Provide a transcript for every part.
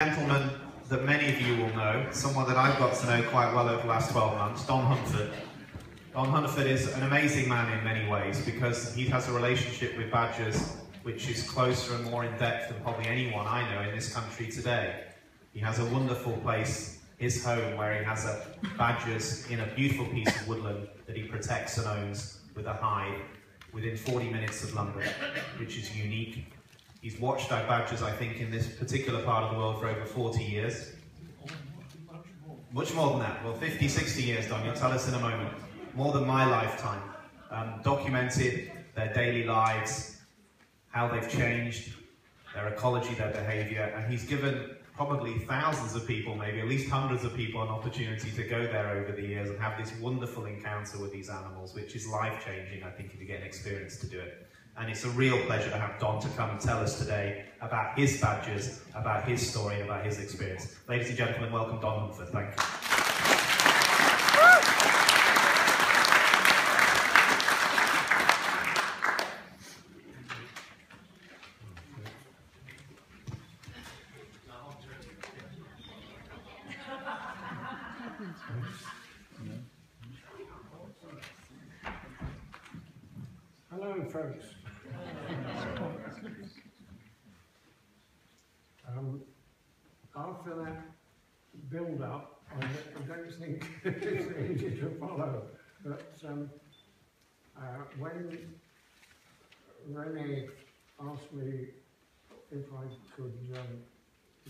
Gentleman that many of you will know, someone that I've got to know quite well over the last 12 months, Don Hunford. Don Hunford is an amazing man in many ways because he has a relationship with badgers which is closer and more in depth than probably anyone I know in this country today. He has a wonderful place, his home, where he has badgers in a beautiful piece of woodland that he protects and owns with a hive within 40 minutes of London, which is unique. He's watched our badgers, I think, in this particular part of the world for over 40 years. Much more than that. Well, 50, 60 years, Don, you'll tell us in a moment. More than my lifetime. Documented their daily lives, how they've changed, their ecology, their behaviour, and he's given probably thousands of people, maybe at least hundreds of people, an opportunity to go there over the years and have this wonderful encounter with these animals, which is life-changing, I think, if you get an experience to do it. And it's a real pleasure to have Don to come and tell us today about his badgers, about his story, and about his experience. Ladies and gentlemen, welcome Don Hunford. Thank you. Hello, folks. After that build-up, I don't think it's easy to follow, but when Renee asked me if I could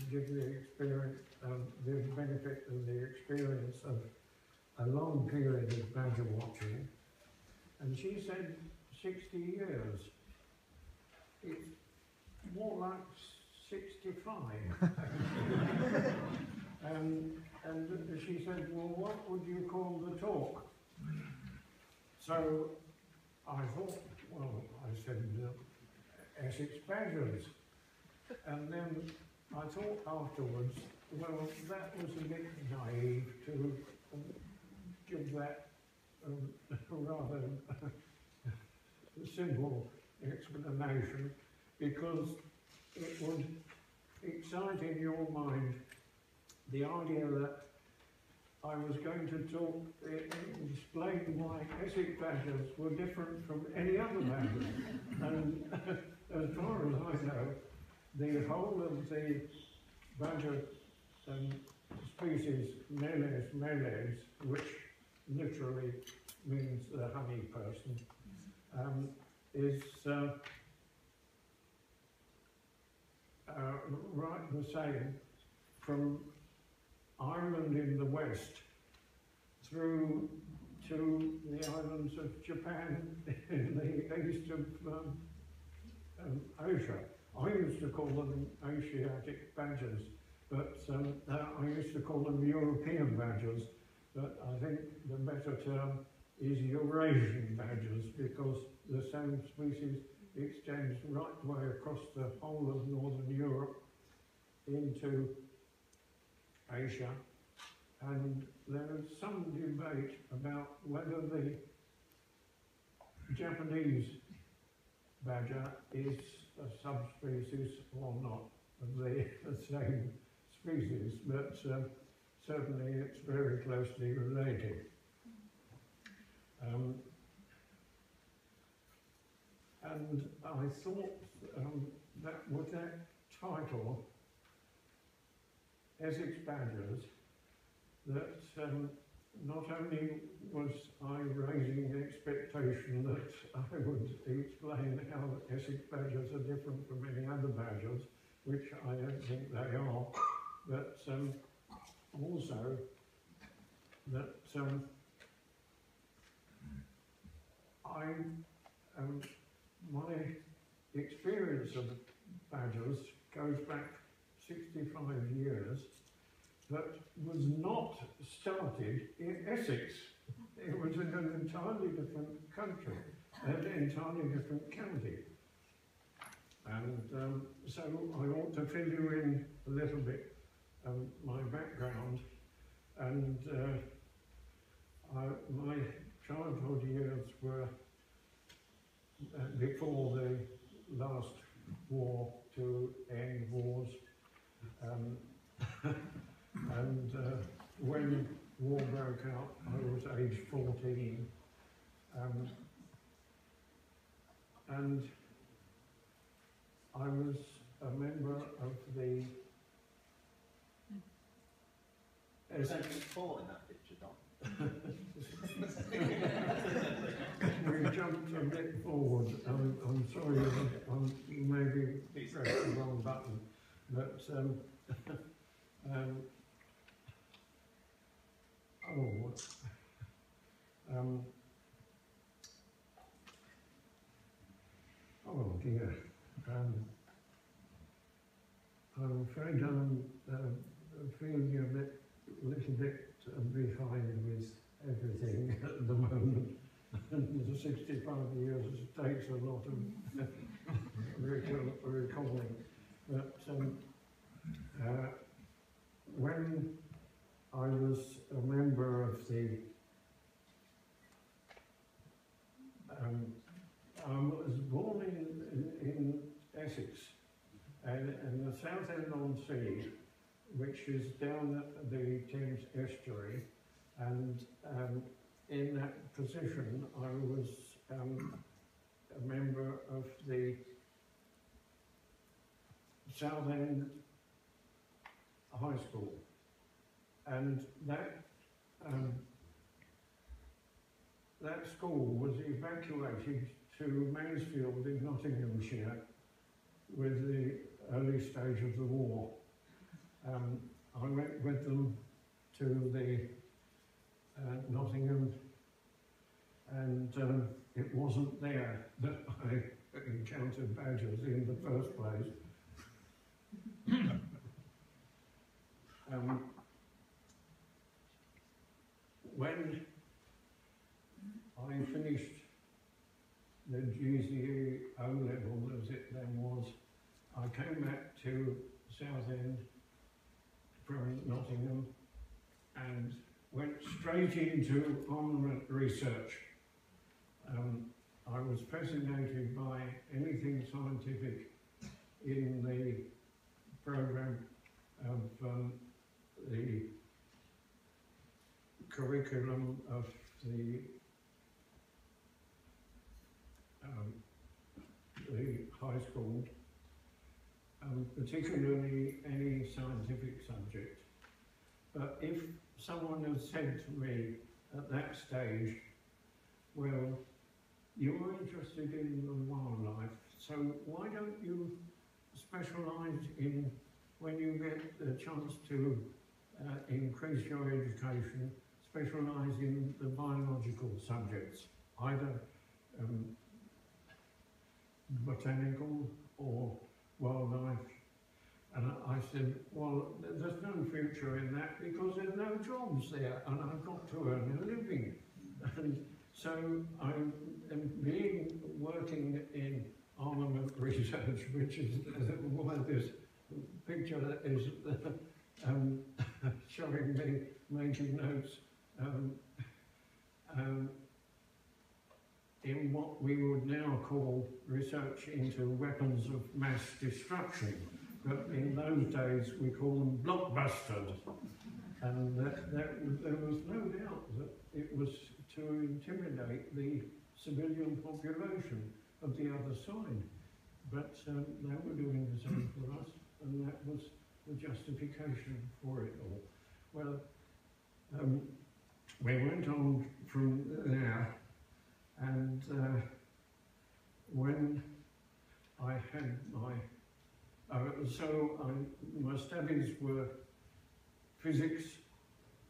give the experience, the benefit of the experience of a long period of badger watching, and she said 60 years. It's more like 65. And she said, well, what would you call the talk? So I thought, well, I said, Essex Badgers. And then I thought afterwards, well, that was a bit naive to give that rather simple explanation, because it would excite in your mind the idea that I was going to talk, explain why Essex badgers were different from any other badgers. And as far as I know, the whole of the badger species, Meles, which literally means the honey person, is right the same from Ireland in the west through to the islands of Japan in the east of Asia. I used to call them Asiatic badgers, but I used to call them European badgers, but I think the better term is Eurasian badgers, because the same species extends right the way across the whole of northern Europe into Asia. And there is some debate about whether the Japanese badger is a subspecies or not of the same species, but certainly it's very closely related. And I thought that with that title, Essex Badgers, that not only was I raising the expectation that I would explain how Essex Badgers are different from any other badgers, which I don't think they are, but also that my experience of badgers goes back 65 years, but was not started in Essex. It was in an entirely different country, an entirely different county. And so I ought to fill you in a little bit my background. And my childhood years were before the last war to end wars and when war broke out, I was aged 14, and I was a member of the Was that before in that picture, Don? we jumped a bit forward. I'm sorry, I'm maybe pressed the wrong button, but oh dear. I'm afraid I'm feeling a little bit behind with everything at the moment. And the 65 years takes a lot of recalling. But when I was a member of the I was born in Essex, and the Southend-on-Sea, which is down the Thames estuary, and in that position I was a member of the Southend High School, and that school was evacuated to Mansfield in Nottinghamshire with the early stage of the war. I went with them to the Nottingham, and it wasn't there that I encountered badgers in the first place. When I finished the GCE O-level, as it then was, I came back to Southend from Nottingham and went straight into armament research. I was fascinated by anything scientific in the programme of the curriculum of the high school, particularly any scientific subject. But if someone had said to me at that stage, well, you're interested in the wildlife, so why don't you specialise in, when you get the chance to increase your education, specialise in the biological subjects, either botanical or wildlife. And I said, well, there's no future in that because there's no jobs there and I've got to earn a living. And so I'm working in armament research, which is why this picture is showing me making notes in what we would now call research into weapons of mass destruction. But in those days we call them blockbusters. And there was no doubt that it was to intimidate the civilian population of the other side. But they were doing the same for us, and that was the justification for it all. Well, we went on from there, and when I had my my studies were physics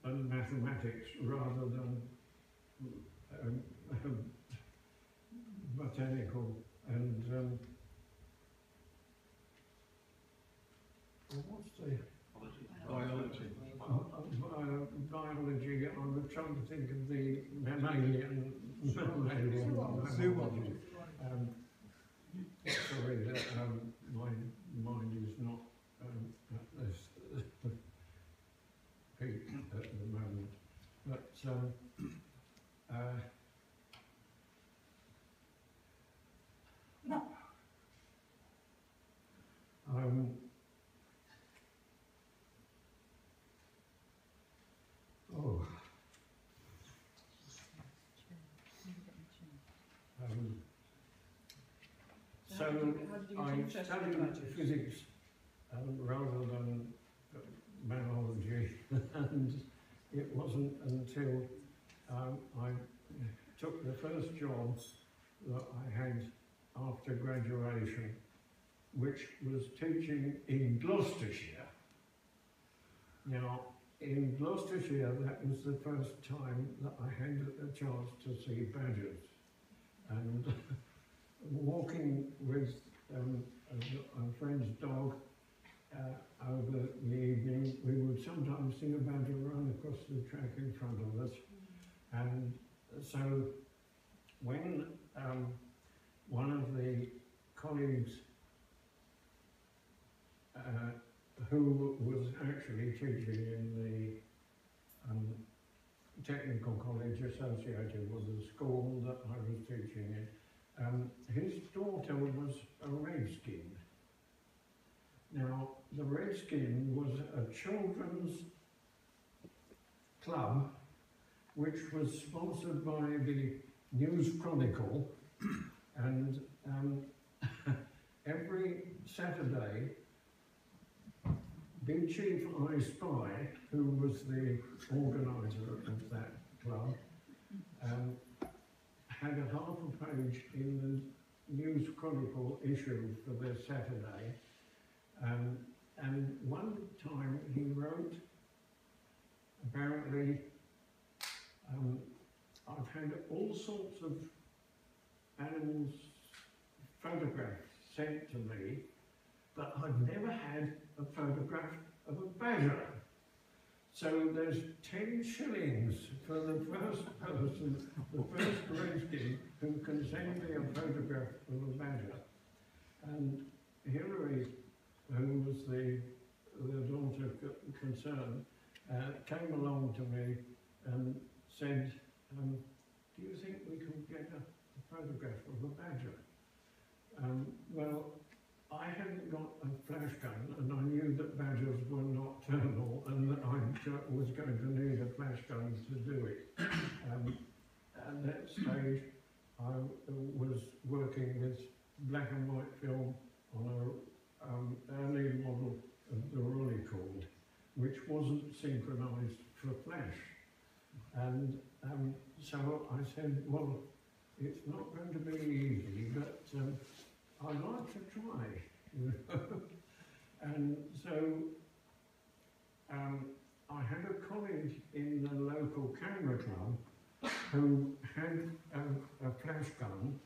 and mathematics rather than botanical, and what's the biology? Biology. I was trying to think of the mammalian zoology. Sorry, that my mind is not at this peak at the moment. But I studied physics rather than biology, and it wasn't until I took the first job that I had after graduation, which was teaching in Gloucestershire. Now, in Gloucestershire, that was the first time that I had a chance to see badgers. And walking with a friend's dog over the evening, we would sometimes see a badger run across the track in front of us. And so when one of the colleagues who was actually teaching in the technical college associated with the school that I was teaching in, his daughter was a Redskin. Now, the Redskin was a children's club which was sponsored by the News Chronicle, and every Saturday, Big Chief I Spy, who was the organiser of that club, had a half a page in the News Chronicle issue for the Saturday, and one time he wrote, apparently, I've had all sorts of animals photographs sent to me, but I've never had a photograph of a badger. So there's 10 shillings for the first person, the first Redskin, who can send me a photograph of a badger. And Hilary, who was the daughter concerned, came along to me and said, do you think we can get a photograph of a badger? Well, I hadn't got a flash gun, and I knew that badgers were nocturnal, and that I was going to need a flash gun to do it. At that stage, I was working with black and white film on an early model of the Rolleicord, which wasn't synchronised for flash. And so I said, well, it's not going to be easy, but I'd like to try, you know. And so I had a colleague in the local camera club who had a flash gun,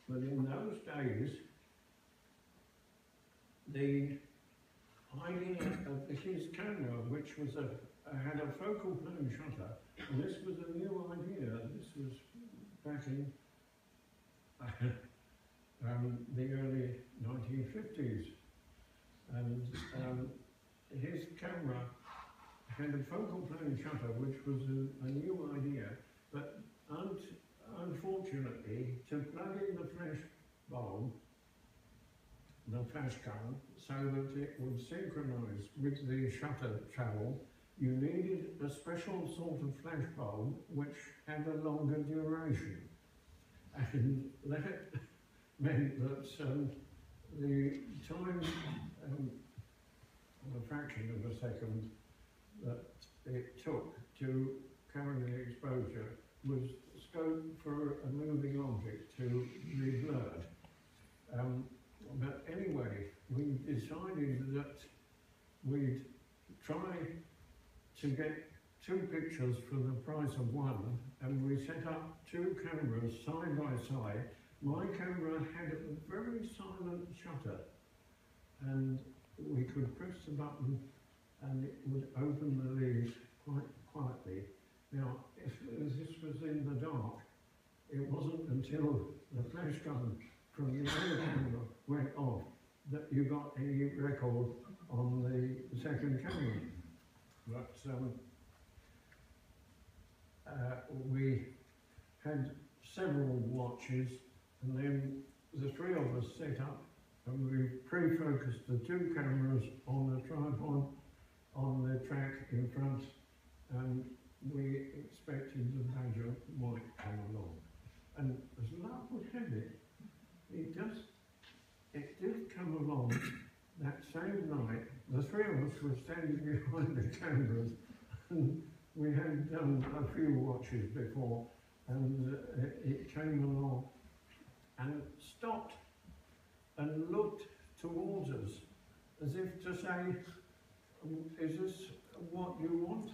but in those days, the idea of his camera, which was had a focal plane shutter, and this was a new idea. This was back in the early 1950s, and his camera had a focal plane shutter, which was a new idea, but unfortunately, to plug in the flash bulb, the flash gun, so that it would synchronise with the shutter travel, you needed a special sort of flash bulb which had a longer duration. And that meant that the time, a fraction of a second, that it took to carry the exposure was scope for a moving object to be blurred. But anyway, we decided that we'd try to get 2 pictures for the price of 1, and we set up 2 cameras side by side. My camera had a very silent shutter, and we could press the button and it would open the leaves quite quietly. Now, if this was in the dark, it wasn't until the flash gun from the other camera went off that you got any record on the second camera. But we had several watches, and then the 3 of us set up, and we pre-focused the 2 cameras on the tripod on the track in front, and we expected the badger might come along. And as luck would have it, it did come along that same night. The three of us were standing behind the cameras, and we had done a few watches before, and it came along and stopped and looked towards us as if to say, is this what you want?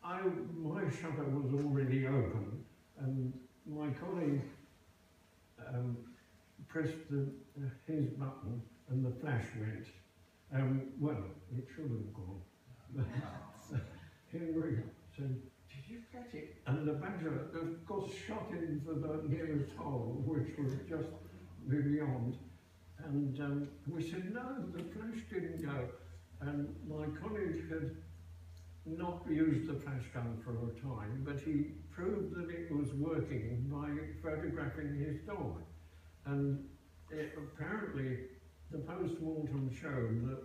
And my shutter was already open, and my colleague pressed his button, and the flash went. Well, it should have gone. Henry said, "Did you get it?" And the badger, of course, shot into the nearest hole, which was just beyond. And we said, "No, the flash didn't go." And my colleague had not used the flash gun for a time, but he proved that it was working by photographing his dog. And apparently, the post-mortem showed that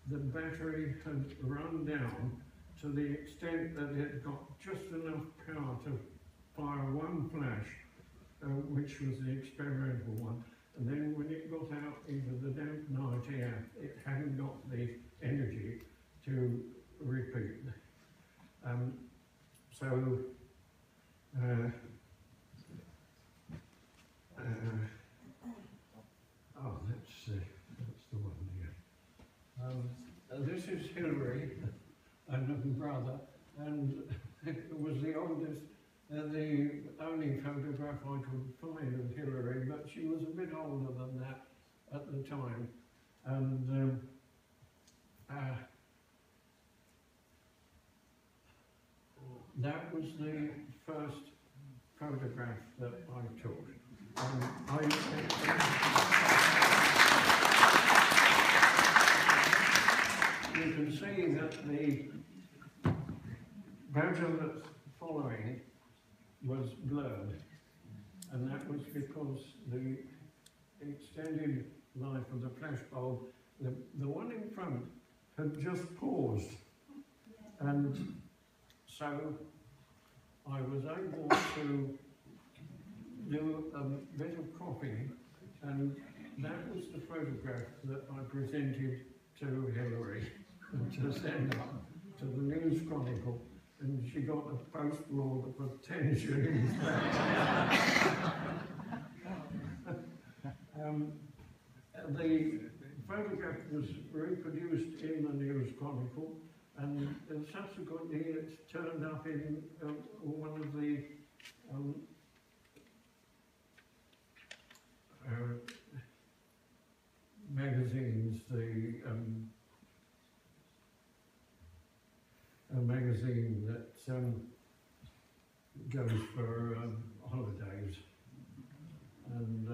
the battery had run down to the extent that it got just enough power to fire one flash, which was the experimental one. And then when it got out into the damp night air, it hadn't got the energy to repeat. That's the one here. This is Hillary and her brother, and it was the oldest, the only photograph I could find of Hillary, but she was a bit older than that at the time. And that was the first photograph that I took. You can see that the badger that's following was blurred, and that was because the extended life of the flash bulb, the one in front had just paused, and so I was able to do a bit of cropping, and that was the photograph that I presented to Hillary to send up to the News Chronicle, and she got a post order for 10 shillings. The photograph was reproduced in the News Chronicle, and subsequently it turned up in one of the magazines, a magazine that goes for holidays, and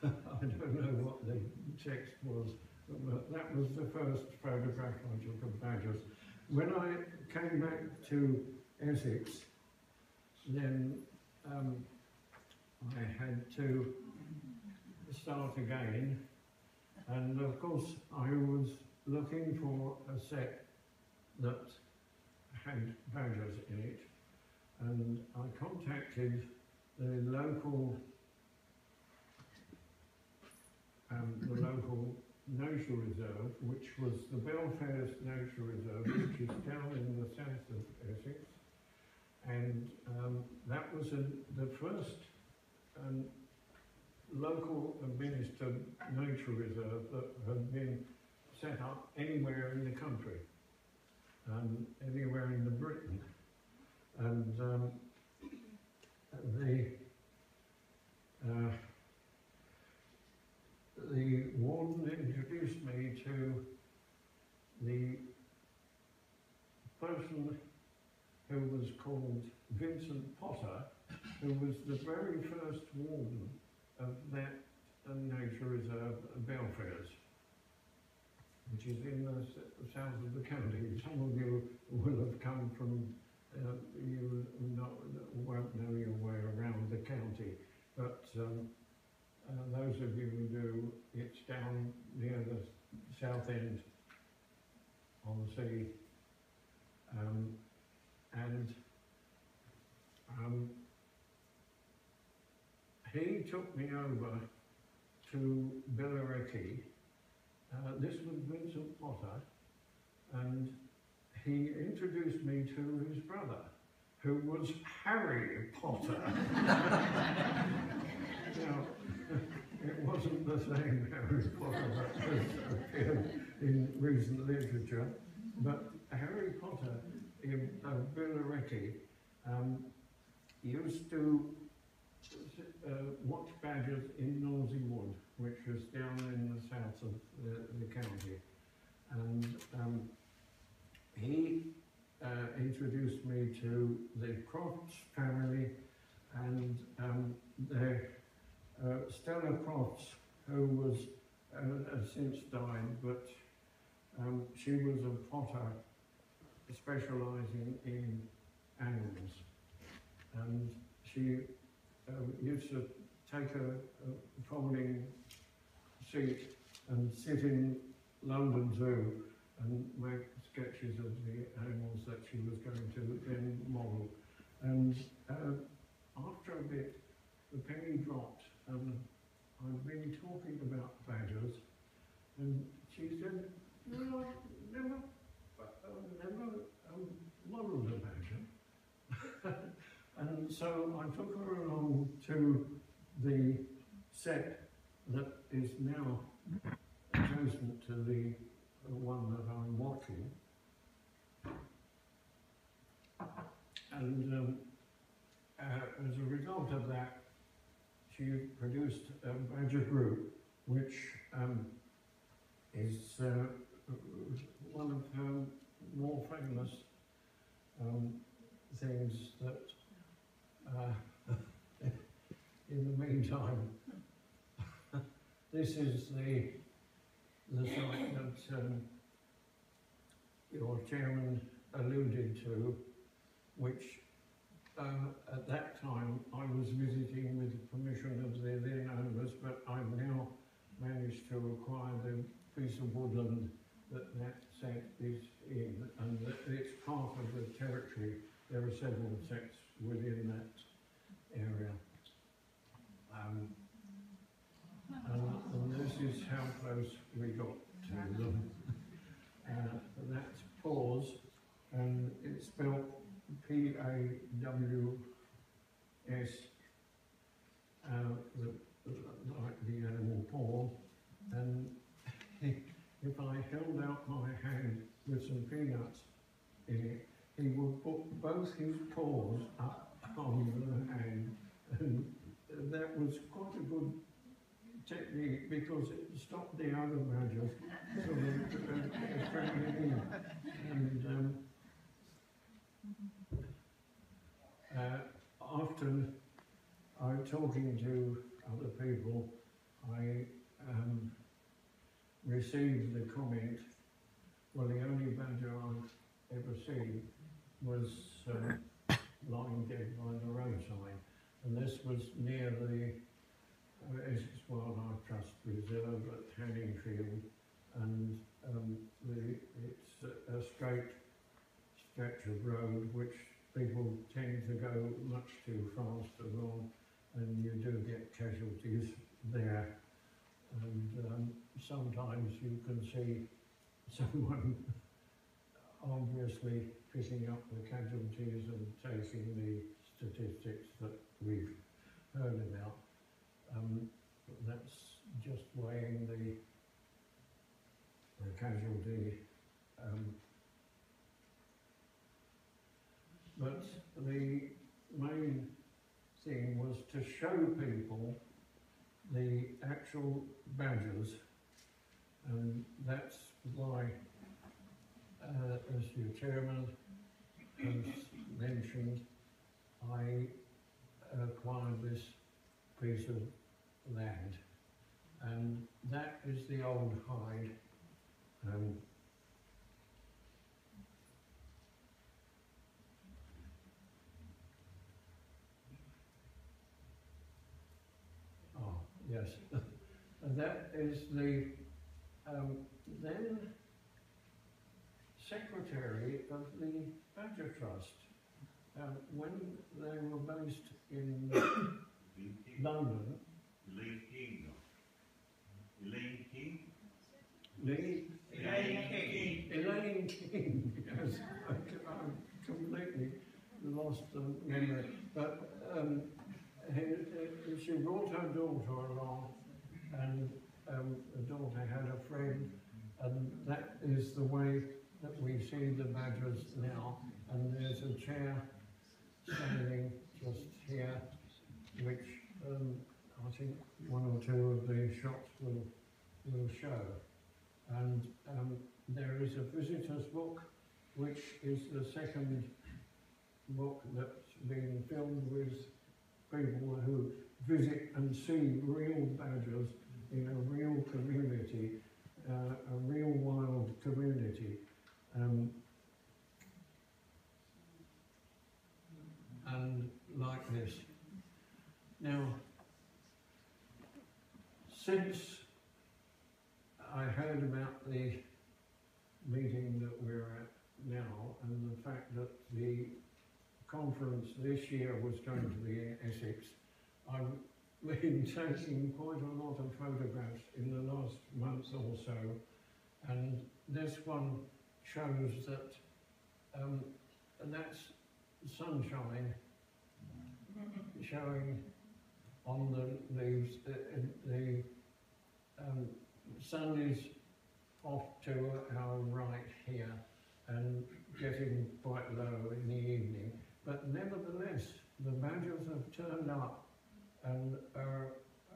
I don't know what the text was, but that was the first photograph I took of badgers. When I came back to Essex, then I had to start again, and of course I was looking for a set that had badgers in it, and I contacted the local nature reserve, which was the Belfairs Nature Reserve, which is down in the south of Essex, and that was the first local administered nature reserve that had been set up anywhere in the country, anywhere in the Britain. And the warden introduced me to the person who was called Vincent Potter, who was the very first warden of that nature reserve, Belfairs, which is in the south of the county. Some of you will have come from, you won't know your way around the county, but those of you who do, it's down near the south end on the sea, and he took me over to Billericay. This was Vincent Potter, and he introduced me to his brother, who was Harry Potter. Now, it wasn't the same Harry Potter that has appeared in recent literature, but Harry Potter in Billericay used to watch badgers in Nosey Wood, which was down in the south of the county. And he introduced me to the Crofts family and their Stella Crofts, who was has since died, but she was a potter specialising in animals, and she used to take a folding seat and sit in London Zoo and make sketches of the animals that she was going to then model. And after a bit, the penny dropped, and I'd been talking about badgers, and she said, "No, I've never modelled a badger." And so I took her along to the set that is now adjacent to the one that I'm watching. And as a result of that, she produced a badger group, which is one of her more famous things that in the meantime, this is the site that your chairman alluded to, which at that time I was visiting with the permission of the then owners, but I've now managed to acquire the piece of woodland that set is in, and that it's part of the territory. There are several sets within that area. And this is how close we got to them. That's paws, and it's spelled Paws, like the animal paw. And if I held out my hand with some peanuts in it, he would put both his paws up on the hand, and that was quite a good technique because it stopped the other badgers sort of bringing in. And often I'm talking to other people, I received the comment, well, the only badger I've ever seen was lying dead by the roadside, and this was near the Essex Wildlife Trust Reserve at Hanningfield, and it's a straight stretch of road which people tend to go much too fast along, and you do get casualties there. And sometimes you can see someone obviously picking up the casualties and taking the statistics that we've heard about. That's just weighing the casualty. But the main thing was to show people the actual badgers, and that's why, as your chairman has mentioned, I acquired this piece of land, and that is the old hide. Oh, yes, and that is the then secretary of the Badger Trust. When they were based in London, Elaine King. Elaine King? Elaine King, yes, I completely lost the memory. But she brought her daughter along, and the daughter had a friend, and that is the way that we see the Badgers now. And there's a chair standing just here, which I think one or two of the shots will show. And there is a visitor's book, which is the second book that's been filmed with people who visit and see real badgers in a real community, a real wild community. And like this. Now, since I heard about the meeting that we're at now, and the fact that the conference this year was going to be in Essex, I've been taking quite a lot of photographs in the last month or so, and this one shows that that's sunshine showing on the leaves. The sun is off to our right here and getting quite low in the evening, but nevertheless the badgers have turned up and are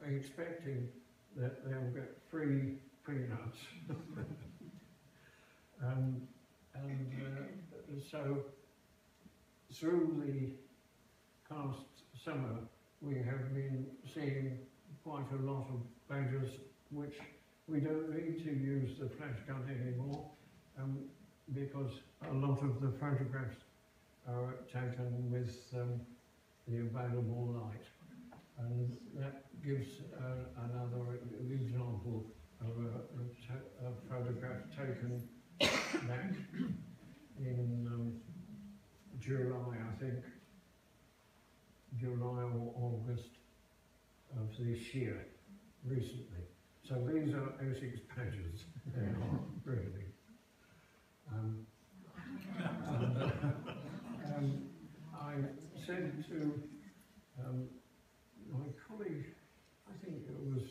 expecting that they'll get free peanuts. So through the past summer we have been seeing quite a lot of badgers, which we don't need to use the flash gun anymore, because a lot of the photographs are taken with the available light. And that gives another example of a photograph taken back in July, I think, July or August of this year, recently. So these are Essex badgers, they are really. I said to my colleague, I think it was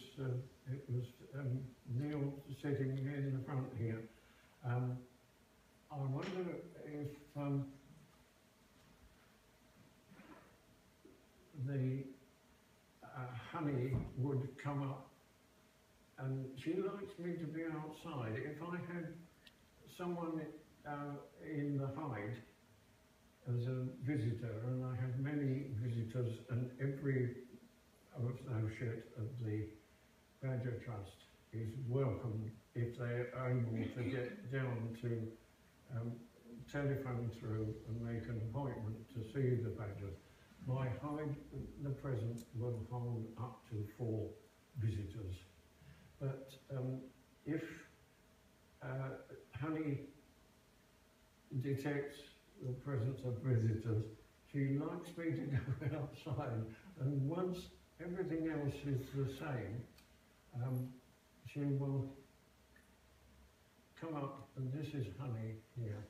Neil sitting in the front here, I wonder if the honey would come up, and she likes me to be outside. If I had someone in the hide as a visitor, and I have many visitors, and every associate of the Badger Trust is welcome if they're able to get down to telephone through and make an appointment to see the badgers. My hide, the present, will hold up to 4 visitors. But if honey detects the presence of visitors, she likes me to go outside, and once everything else is the same, she will come up, and this is honey here,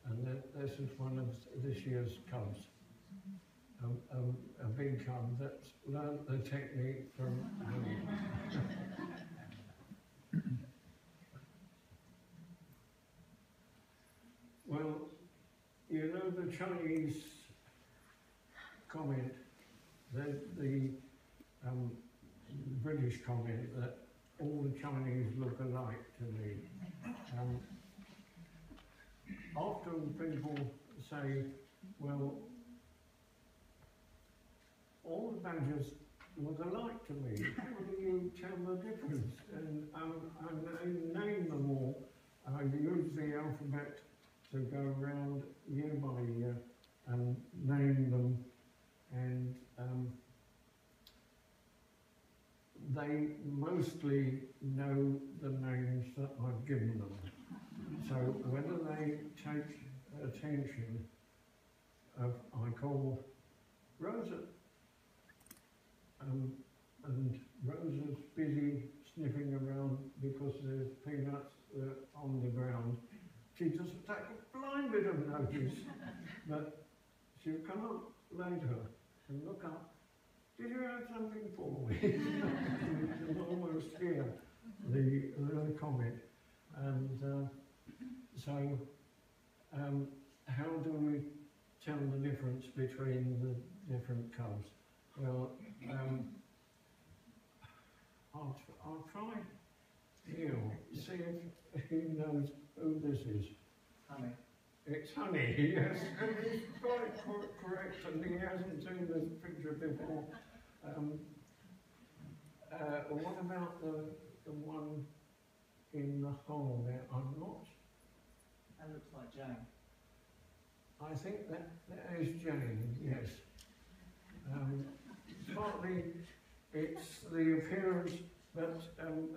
and this is one of this year's cubs, a big cub that's learnt the technique from honey. Well, you know the Chinese comment, the British comment that all the Chinese look alike to me. Often people say, well, all the badgers look alike to me. How do you tell the difference? And I name them all. I use the alphabet to go around year by year and name them, and they mostly know the names that I've given them. So whether they take attention of, I call Rosa, and Rosa's busy sniffing around because there's peanuts on the ground. She doesn't take a blind bit of notice, but she'll come up later and look up. Did you have something for me? You can almost hear the comment. And so, how do we tell the difference between the different colours? Well, I'll try Neil, see if he knows who this is. Honey. It's Honey, yes, and he's quite correct, and he hasn't seen this picture before. What about the one in the hole there? I'm not. That looks like Jane. I think that is Jane, yes. Partly it's the appearance, but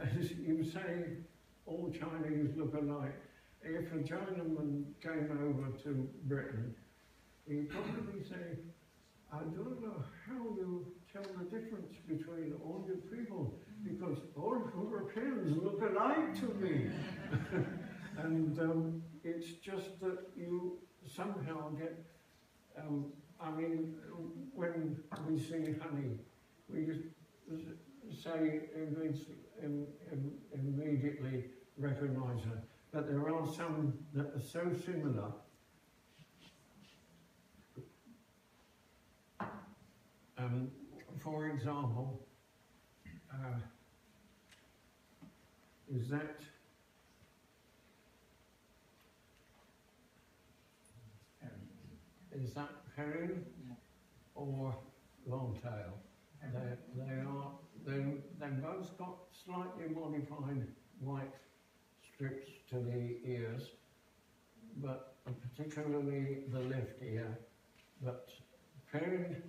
as you say, all Chinese look alike. If a Chinaman came over to Britain, he'd probably say, I don't know how you tell the difference between all you people, because all Europeans look alike to me. And it's just that you somehow get, I mean, when we see Honey, we say immediately recognise her. But there are some that are so similar. For example, is that Perrin or Longtail? They've both got slightly modified white strips to the ears, but particularly the left ear. But Perrin,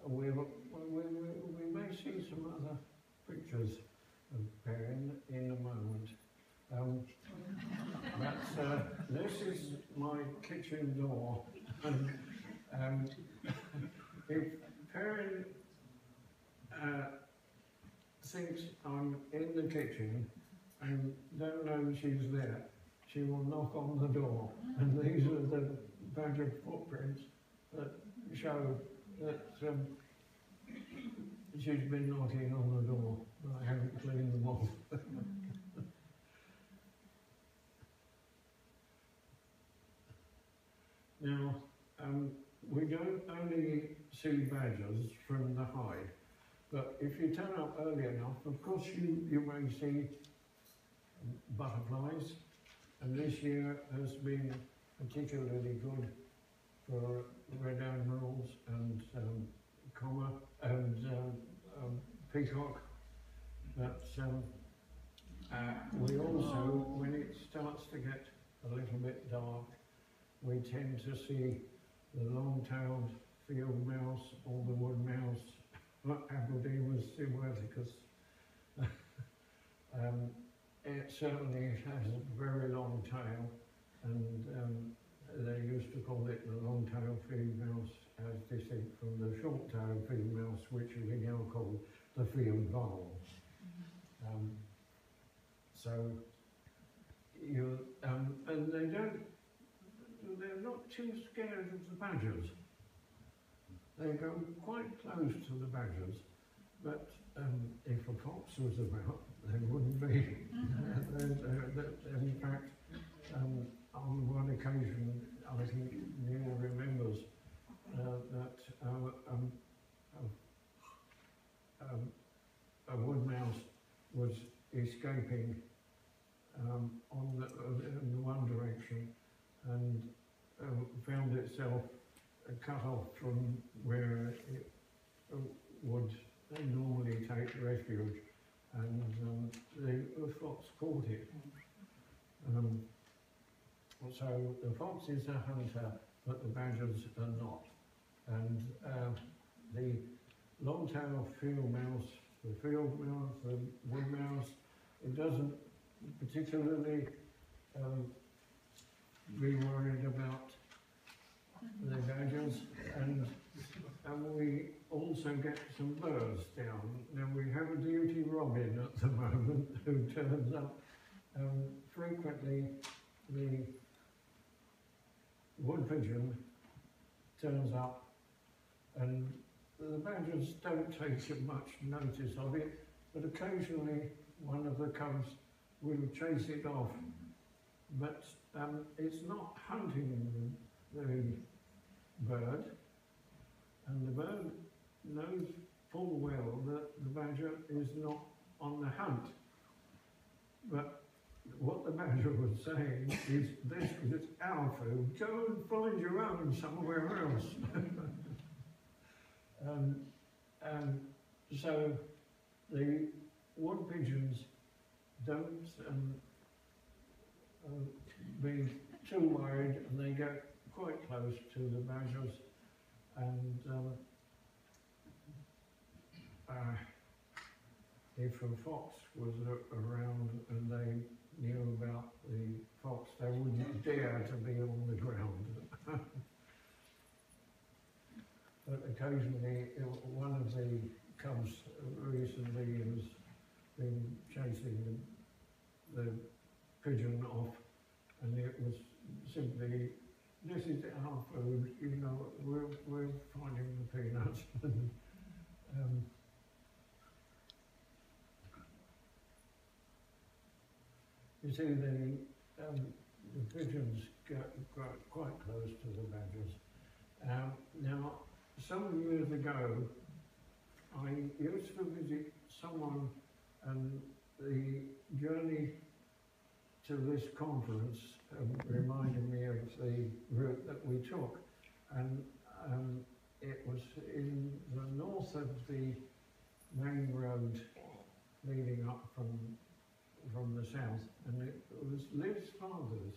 we may see some other pictures of Perrin in a moment. But this is my kitchen door, and if Perrin thinks I'm in the kitchen and don't know she's there, she will knock on the door, and these are the badger footprints that show that she's been knocking on the door, but I haven't cleaned them off. Now, we don't only see badgers from the hide, but if you turn up early enough, of course you may see butterflies, and this year has been particularly good for red admirals and comma and peacock. But we also, when it starts to get a little bit dark, we tend to see the long-tailed field mouse or the wood mouse, Abrudinus silverticus. It certainly has a very long tail, and they used to call it the long-tailed field mouse, as distinct from the short-tailed field mouse, which we now call the field vole. So you and they're not too scared of the badgers. They go quite close to the badgers, but if a fox was about, they wouldn't be. In fact, on one occasion, I think Neil remembers that a wood mouse was escaping in one direction and found itself cut off from where it would normally take refuge, and the fox caught it. So the fox is a hunter, but the badgers are not. And the long-tailed field mouse, the wood mouse, it doesn't particularly be worried about the badgers, and we also get some birds down. Now we have a duty robin at the moment who turns up. Frequently the wood pigeon turns up, and the badgers don't take much notice of it, but occasionally one of the cubs will chase it off. But it's not hunting the bird, and the bird knows full well that the badger is not on the hunt. But what the badger was saying is, this is our food, go and find your own somewhere else. So the wood pigeons don't be too worried, and they get quite close to the badgers, and if a fox was around and they knew about the fox, they wouldn't dare to be on the ground. But occasionally, one of the cubs recently has been chasing the pigeon off, and it was simply, this is our food, you know, we're finding the peanuts. You see, the pigeons get quite close to the badgers. Now, some years ago, I used to visit someone, and the journey to this conference reminded me of the route that we took, and it was in the north of the main road leading up from the south, and it was Liv's father's.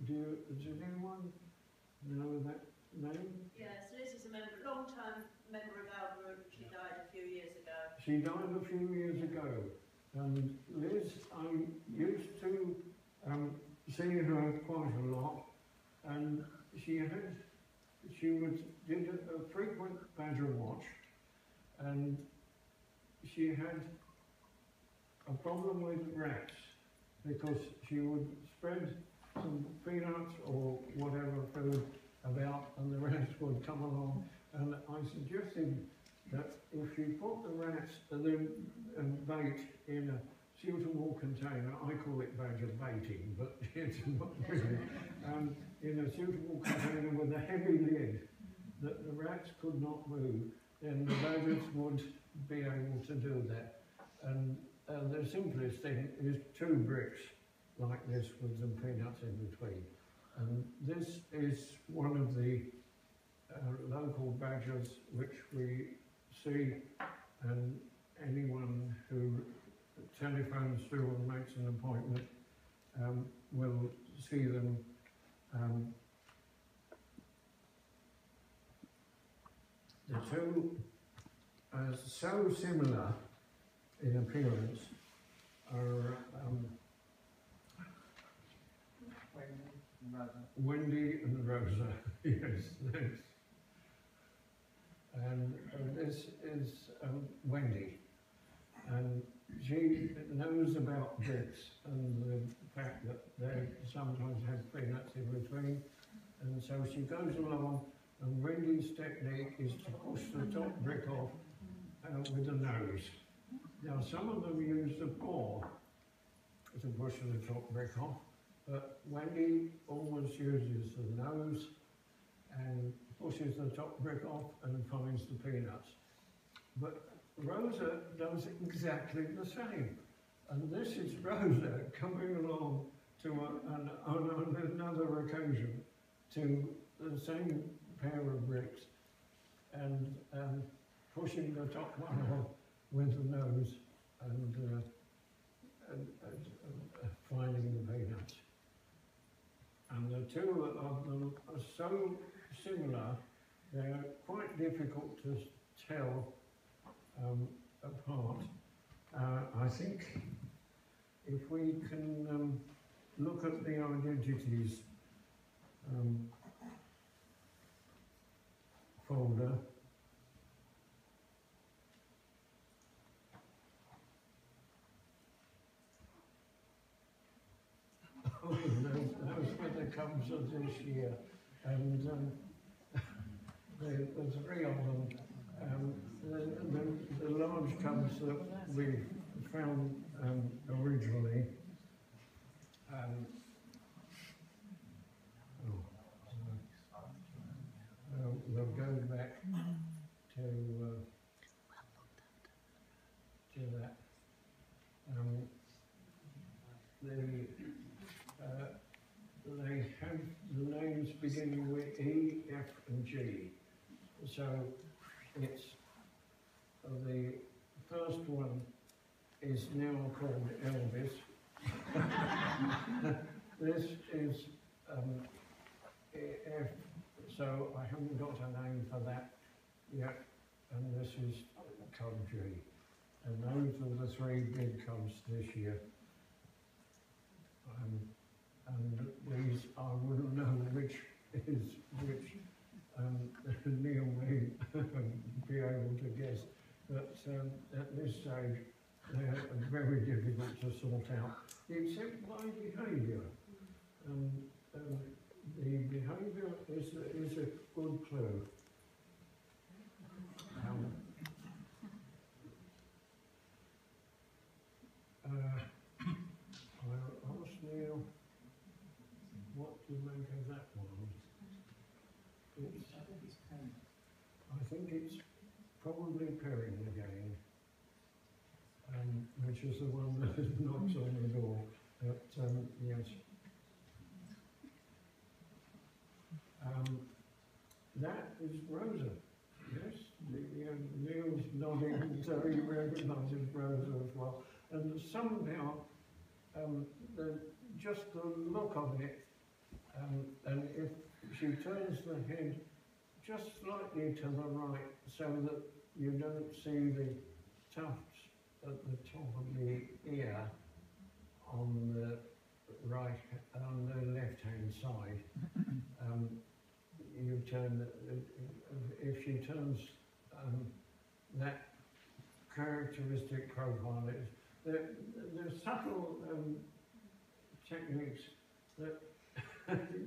Does anyone know that name? Yes, Liz is a long-time member of our group. She died a few years ago. She died a few years ago, and Liz, I used to see her quite a lot, and she did a frequent badger watch, and she had a problem with rats, because she would spread some peanuts or whatever food about, and the rats would come along, and I suggested that if she put the rats and bait in a suitable container, I call it badger baiting, but it's not really, in a suitable container with a heavy lid, that the rats could not move, then the badgers would be able to do that. And the simplest thing is 2 bricks like this with some peanuts in between. And this is one of the local badgers which we see, and anyone who telephones through and makes an appointment will see them. The two are so similar in appearance, are Wendy and Rosa, yes. And this is Wendy, and she knows about bricks and the fact that they sometimes have peanuts in between, and so she goes along, and Wendy's technique is to push the top brick off with the nose. Now, some of them use the paw to push the top brick off, but Wendy always uses the nose and pushes the top brick off and finds the peanuts. But Rosa does exactly the same. And this is Rosa coming along to on another occasion to the same pair of bricks and pushing the top one off with the nose and finding the peanuts. And the two of them are so similar, they're quite difficult to tell apart. I think if we can look at the identities folder. Oh, those were the cubs of this year, and there's 3 of them. The large cubs that we found originally. We'll go back to that. They have the names beginning with E, F, and G. So it's the first one is now called Elvis. This is F, so I haven't got a name for that yet, and this is cub G. And those are the 3 big cubs this year. And these, I wouldn't know which is which. Neil may be able to guess, but at this stage they're very difficult to sort out, except by behaviour. The behaviour is a good clue. I'll ask Neil what to make of that one. I think it's probably pairing again, which is the one that knocks on the door. But yes. That is Rosa. Yes, Neil's nodding, so he recognises Rosa as well. And somehow, just the look of it, and if she turns the head just slightly to the right, so that you don't see the tufts at the top of the ear on the right, on the left-hand side. You turn, if she turns that characteristic profile, there's subtle techniques that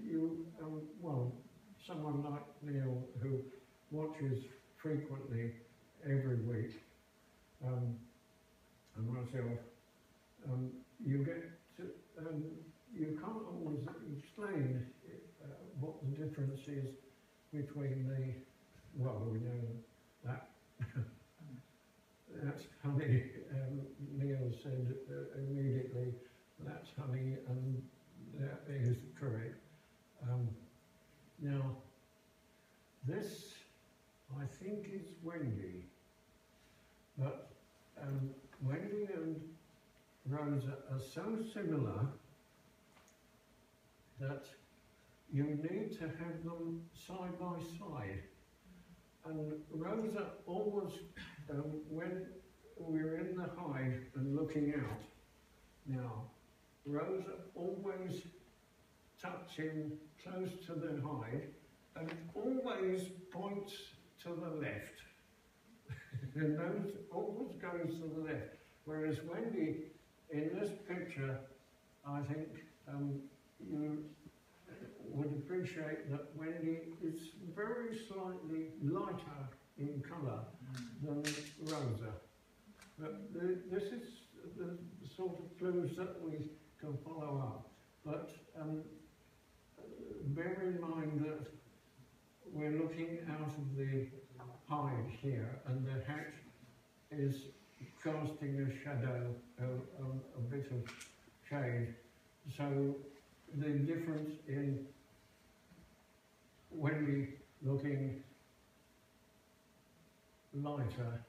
you, well, someone like Neil who watches frequently every week, and myself, you get to, you can't always explain what the difference is between the, well, we know that that's honey, Neil said immediately, that's honey, and that is correct. Now, this, I think, is Wendy, but Wendy and Rosa are so similar that you need to have them side by side. And Rosa always, when we're in the hide and looking out, now, Rosa always tucks in close to the hide and always points to the left. And those always goes to the left. Whereas Wendy, in this picture, I think you would appreciate that Wendy is very slightly lighter in colour than Rosa. But this is the sort of clues that we can follow up. But bear in mind that we're looking out of the hide here, and the hatch is casting a shadow, a bit of shade. So the difference in Wendy looking lighter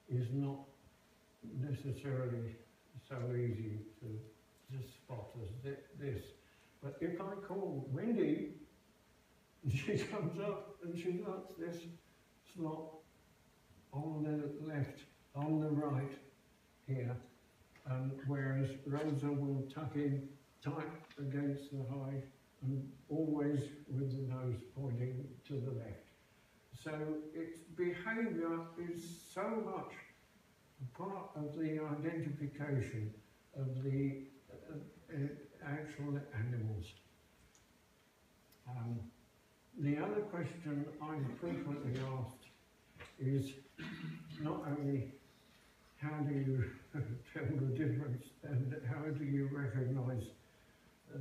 is not necessarily so easy to spot as this. But if I call Wendy, she comes up and she lets this slot on the left, on the right here, whereas Rosa will tuck in tight against the hide and always with the nose pointing to the left. So its behaviour is so much a part of the identification of the actual animals. The other question I'm frequently asked is not only how do you tell the difference and how do you recognise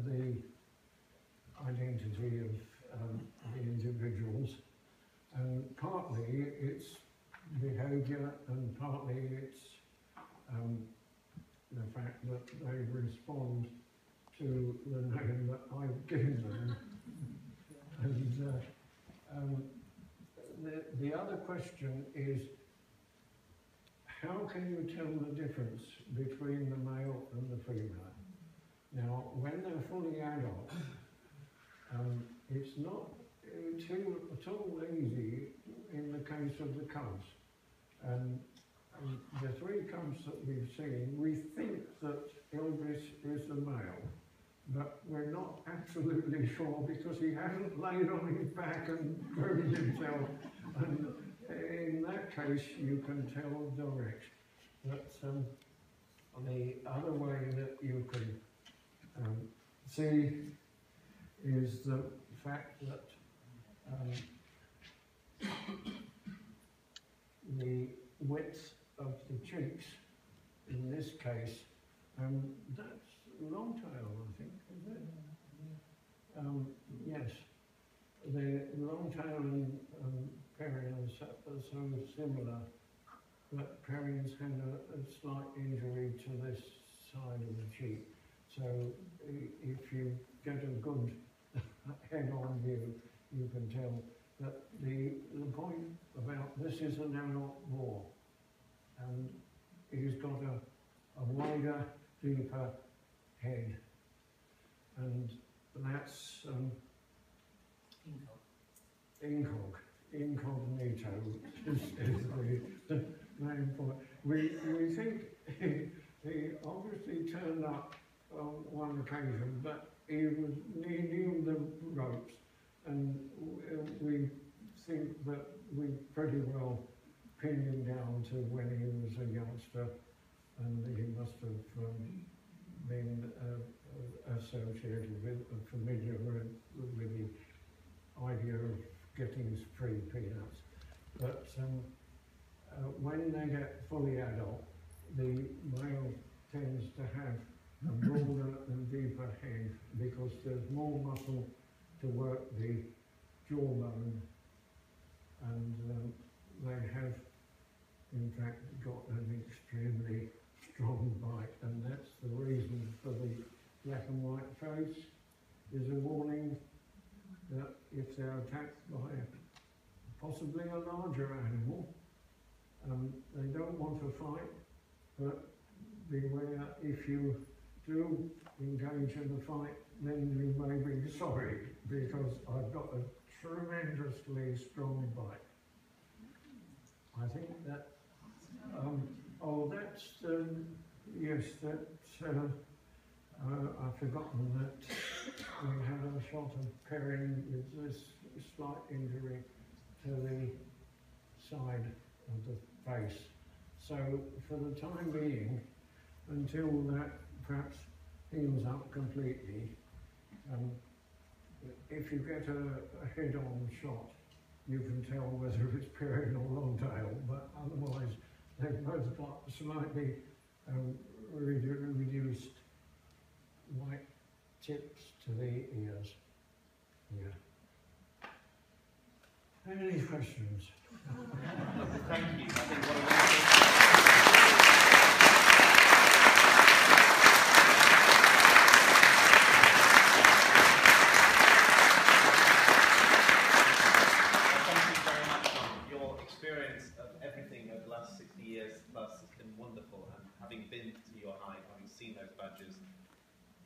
the identity of the individuals, and partly it's behaviour and partly it's the fact that they respond to the name that I've given them. And the other question is, how can you tell the difference between the male and the female? Now, when they're fully adult, it's not at all easy in the case of the cubs. The three cubs that we've seen, we think that Elvis is the male, but we're not absolutely sure because he hasn't laid on his back and groomed himself. And in that case, you can tell direct. But the other way that you can see is the fact that the width of the cheeks, in this case, that's long tail, I think, is it? Yes. The long tail and Perrin are so similar, but Perrin's had a slight injury to this side of the cheek. So if you get a good head-on view, you can tell that the point about this is an adult boar, and he's got a wider, deeper head, and that's incognito is the main point. We think he obviously turned up on one occasion, but he knew the ropes, and we think that we pretty well pinned him down to when he was a youngster, and he must have been associated with, familiar with the idea of getting his free peanuts. But when they get fully adult, the male tends to have a broader and deeper head because there's more muscle to work the jawbone, and they have in fact got an extremely strong bite, and that's the reason for the black and white face is a warning that if they're attacked by possibly a larger animal, they don't want to fight, but beware, if you do engage in a fight, then you may be sorry, because I've got a tremendously strong bite. I think that, oh, that's, yes, that, I've forgotten that we had a shot of Perrin with this slight injury to the side of the face. So for the time being, until that perhaps heals up completely, if you get a head-on shot, you can tell whether it's Perrin or Longtail, but otherwise they've both got slightly reduced white tips to the ears. Yeah. Any questions? Thank you. I think what a wonderful...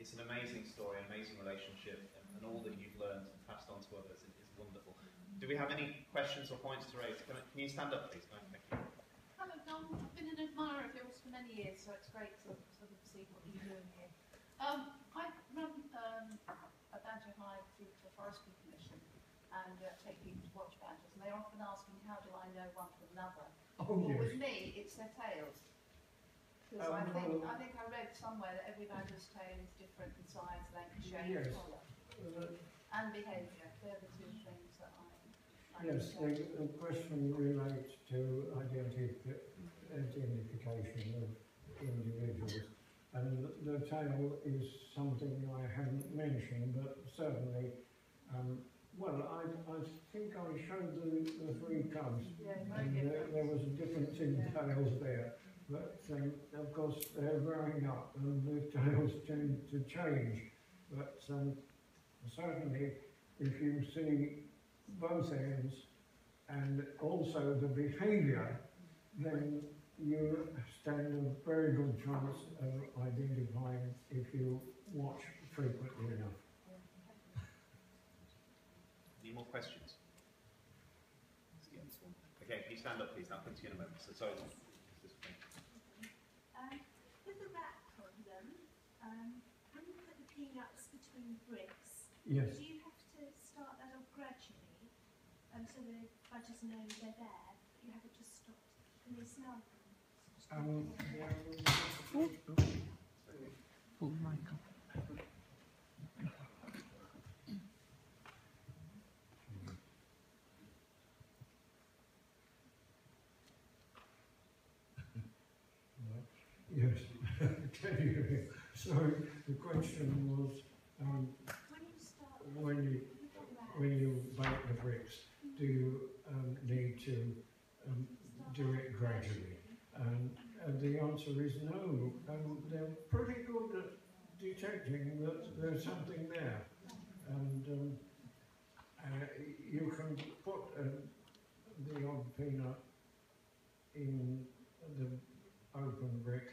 It's an amazing story, amazing relationship, and all that you've learned and passed on to others is wonderful. Do we have any questions or points to raise? Can you stand up, please? Thank you. Hello, Don. I've been an admirer of yours for many years, so it's great to sort of see what you're doing here. run a badger hide through the Forestry Commission and take people to watch badgers, and they're often asking, how do I know one from another? Oh, Well, yes. with me, it's their tails. Because Oh, I no. think I read somewhere that every badger's tail is different in size, length, shape, Yes. colour, and behaviour. They're the two things that I Yes, the question relates to identification of individuals, and the tail is something I haven't mentioned, but certainly, well, I think I showed the three cubs, and there was a difference in tails there, but of course they're growing up and the tails tend to change, but certainly if you see both ends and also the behaviour, then you stand a very good chance of identifying if you watch frequently enough. Any more questions? Okay, can you stand up, please? I'll come to you in a moment. So, sorry. With the rat problem, when you put the peanuts between bricks, Yes. do you have to start that off gradually so the badgers know they're there? You have it just stopped. Can they smell them? Oh, Michael. Yes. Sorry, the question was When you start when you bake the bricks, do you need to do it gradually? And the answer is no. They're pretty good at detecting that there's something there, and you can put the odd peanut in the open brick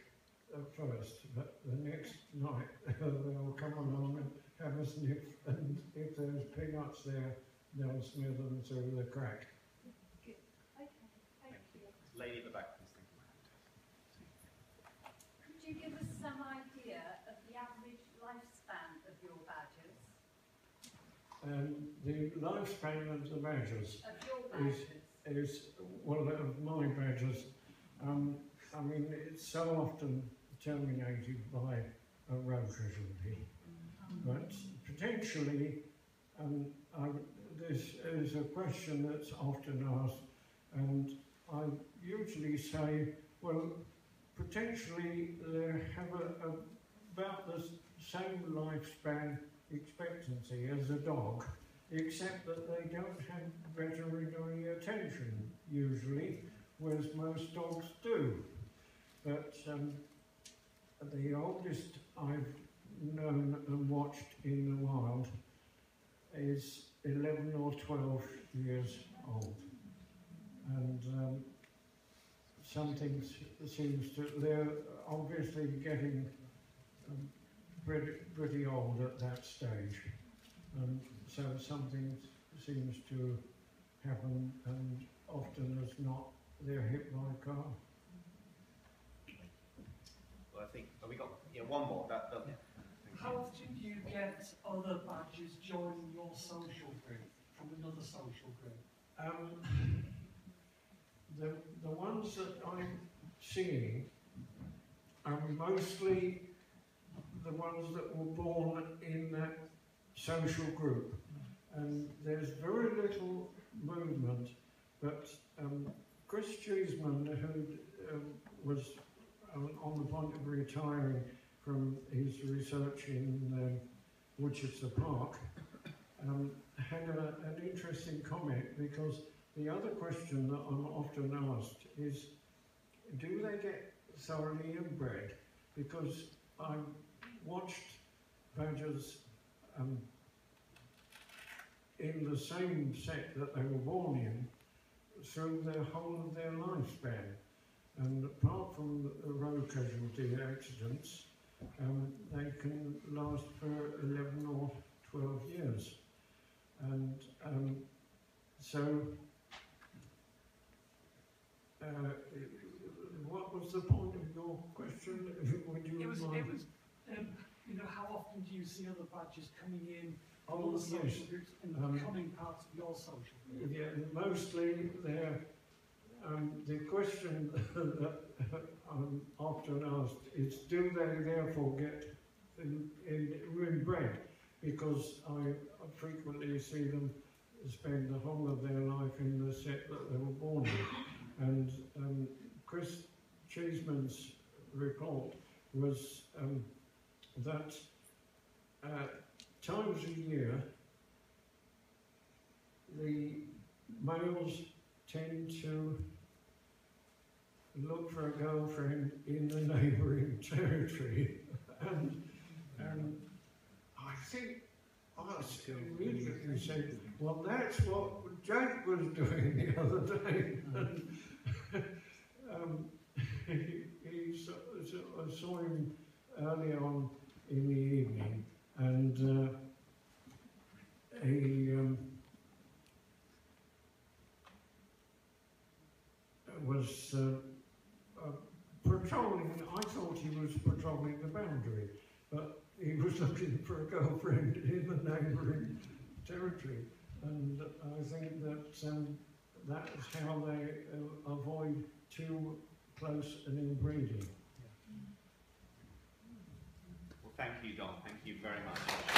at first, but the next night they'll come along and have a sniff, and if there's peanuts there, they'll smear them through the crack. Good. Okay, thank you. Lady at the back, please. Could you give us some idea of the average lifespan of your badgers? The lifespan of the badgers Of your badgers? is well, of my badgers. I mean, it's so often terminated by a road casualty, but potentially, this is a question that's often asked, and I usually say, well, potentially they have about the same lifespan expectancy as a dog, except that they don't have veterinary attention usually, whereas most dogs do. But the oldest I've known and watched in the wild is 11 or 12 years old. And something seems to, they're obviously getting pretty old at that stage. So something seems to happen, and often as not, they're hit by a car. Well, I think, have we got one more? How often do you get other badgers joining your social group from another social group? The ones that I'm seeing are mostly the ones that were born in that social group, and there's very little movement. But Chris Cheeseman, who was on the point of retiring from his research in Woodchester Park, had an interesting comment, because the other question that I'm often asked is, do they get thoroughly inbred? Because I watched badgers in the same set that they were born in through the whole of their lifespan. And apart from the road casualty accidents, they can last for 11 or 12 years. And so, what was the point of your question? Would you It was, mind? you know, how often do you see other badgers coming in Oh, other yes. social groups and becoming part of your social group? Yeah, mostly they're, the question that I'm often asked is, do they therefore get inbred? Because I frequently see them spend the whole of their life in the set that they were born in. And Chris Cheeseman's report was that times a year the males tend to look for a girlfriend in the neighbouring territory, and I think I immediately said, well, that's what Jake was doing the other day. I saw him early on in the evening, and he was patrolling. I thought he was patrolling the boundary, but he was looking for a girlfriend in the neighbouring territory, and I think that that's how they avoid too close an inbreeding. Well, thank you, Don. Thank you very much.